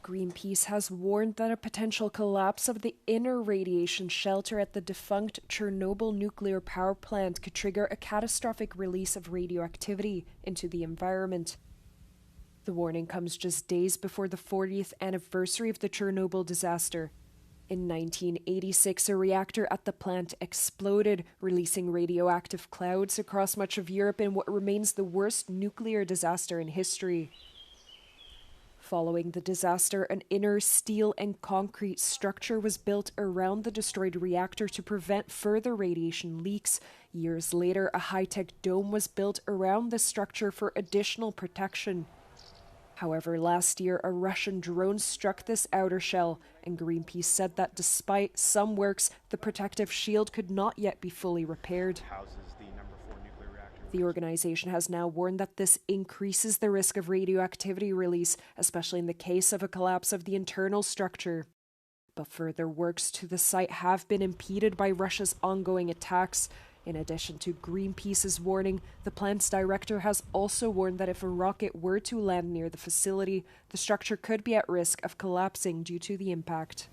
Greenpeace has warned that a potential collapse of the inner radiation shelter at the defunct Chernobyl nuclear power plant could trigger a catastrophic release of radioactivity into the environment. The warning comes just days before the 40th anniversary of the Chernobyl disaster. In 1986, a reactor at the plant exploded, releasing radioactive clouds across much of Europe in what remains the worst nuclear disaster in history. Following the disaster, an inner steel and concrete structure was built around the destroyed reactor to prevent further radiation leaks. Years later, a high-tech dome was built around the structure for additional protection. However, last year, a Russian drone struck this outer shell, and Greenpeace said that despite some works, the protective shield could not yet be fully repaired. The organization has now warned that this increases the risk of radioactivity release, especially in the case of a collapse of the internal structure. But further works to the site have been impeded by Russia's ongoing attacks. In addition to Greenpeace's warning, the plant's director has also warned that if a rocket were to land near the facility, the structure could be at risk of collapsing due to the impact.